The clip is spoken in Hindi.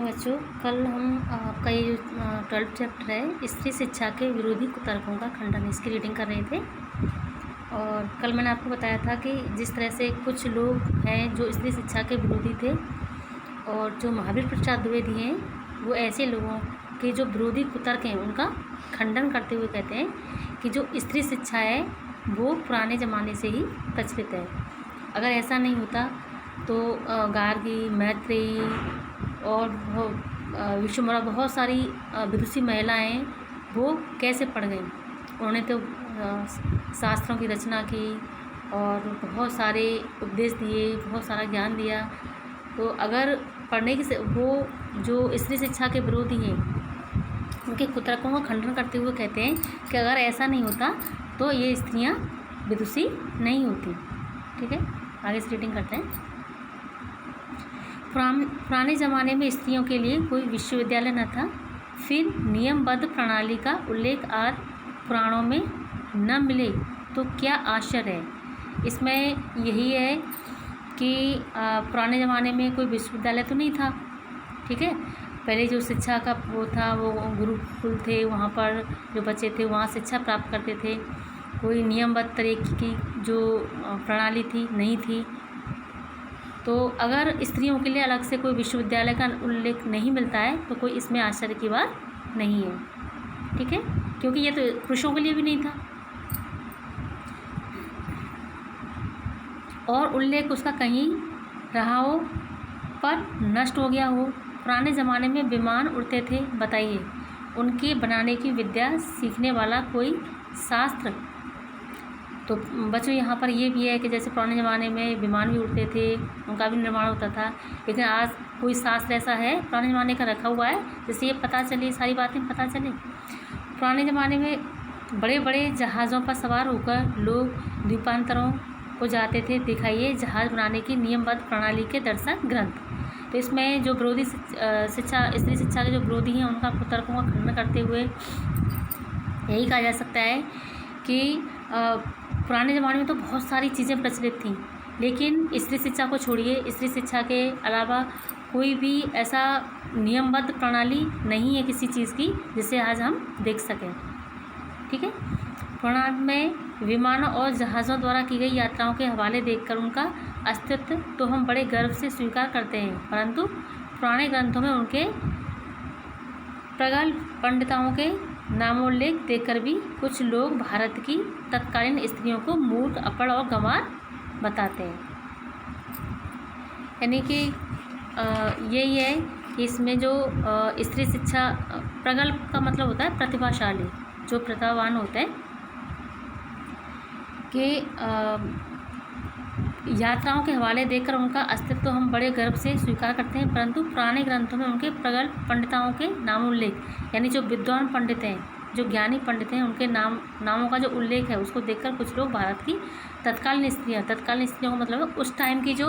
बच्चों, कल हम आपका ये जो 12th चैप्टर है स्त्री शिक्षा के विरोधी कुतर्कों का खंडन, इसकी रीडिंग कर रहे थे। और कल मैंने आपको बताया था कि जिस तरह से कुछ लोग हैं जो स्त्री शिक्षा के विरोधी थे और जो महावीर प्रसाद द्विवेदी हैं वो ऐसे लोगों के जो विरोधी कुतर्क हैं उनका खंडन करते हुए कहते हैं कि जो स्त्री शिक्षा है वो पुराने ज़माने से ही प्रचलित है। अगर ऐसा नहीं होता तो गार्गी, मैत्रेयी और विश्वम्भरा बहुत सारी विदुषी महिलाएं वो कैसे पढ़ गईं। उन्होंने तो शास्त्रों की रचना की और बहुत सारे उपदेश दिए, बहुत सारा ज्ञान दिया। तो अगर पढ़ने की वो जो स्त्री शिक्षा के विरोधी हैं उनके कुतर्कों का खंडन करते हुए कहते हैं कि अगर ऐसा नहीं होता तो ये स्त्रियां विदुषी नहीं होती। ठीक है, आगे से रीडिंग करते हैं। पुराने ज़माने में स्त्रियों के लिए कोई विश्वविद्यालय न था। फिर नियमबद्ध प्रणाली का उल्लेख आज पुराणों में न मिले तो क्या आश्चर्य है। इसमें यही है कि पुराने ज़माने में कोई विश्वविद्यालय तो नहीं था। ठीक है, पहले जो शिक्षा का वो था वो गुरुकुल थे, वहाँ पर जो बच्चे थे वहाँ शिक्षा प्राप्त करते थे। कोई नियमबद्ध तरीके की जो प्रणाली थी नहीं थी। तो अगर स्त्रियों के लिए अलग से कोई विश्वविद्यालय का उल्लेख नहीं मिलता है तो कोई इसमें आश्चर्य की बात नहीं है। ठीक है, क्योंकि ये तो पुरुषों के लिए भी नहीं था और उल्लेख उसका कहीं रहा हो पर नष्ट हो गया हो। पुराने ज़माने में विमान उड़ते थे, बताइए उनके बनाने की विद्या सीखने वाला कोई शास्त्र। तो बच्चों यहाँ पर ये भी है कि जैसे पुराने ज़माने में विमान भी उड़ते थे, उनका भी निर्माण होता था, लेकिन आज कोई शास्त्र ऐसा है पुराने ज़माने का रखा हुआ है जिससे ये पता चले, सारी बातें पता चले। पुराने ज़माने में बड़े बड़े जहाज़ों पर सवार होकर लोग द्वीपांतरों को जाते थे। दिखाइए जहाज़ बनाने की नियमबद्ध प्रणाली के दर्शक ग्रंथ। तो इसमें जो विरोधी शिक्षा, स्त्री शिक्षा के जो विरोधी हैं उनका कुतर्कों का खंडन करते हुए यही कहा जा सकता है कि पुराने ज़माने में तो बहुत सारी चीज़ें प्रचलित थीं, लेकिन स्त्री शिक्षा को छोड़िए, स्त्री शिक्षा के अलावा कोई भी ऐसा नियमबद्ध प्रणाली नहीं है किसी चीज़ की जिसे आज हम देख सकें। ठीक है, पुराण में विमानों और जहाज़ों द्वारा की गई यात्राओं के हवाले देखकर उनका अस्तित्व तो हम बड़े गर्व से स्वीकार करते हैं, परंतु पुराने ग्रंथों में उनके प्रगल्भ पंडिताओं के नामोल्लेख देखकर भी कुछ लोग भारत की तत्कालीन स्त्रियों को मूर्ख, अपढ़ और गंवार बताते हैं। यानी कि यही है कि इसमें जो स्त्री शिक्षा, प्रगल्भ का मतलब होता है प्रतिभाशाली, जो प्रतिभावान होते हैं, कि यात्राओं के हवाले देकर उनका अस्तित्व तो हम बड़े गर्व से स्वीकार करते हैं, परंतु पुराने ग्रंथों में उनके प्रगल्भ पंडिताओं के नामोल्लेख, यानी जो विद्वान पंडित हैं, जो ज्ञानी पंडित हैं, उनके नामों का जो उल्लेख है उसको देखकर कुछ लोग भारत की तत्कालीन स्त्रियों का मतलब उस टाइम की जो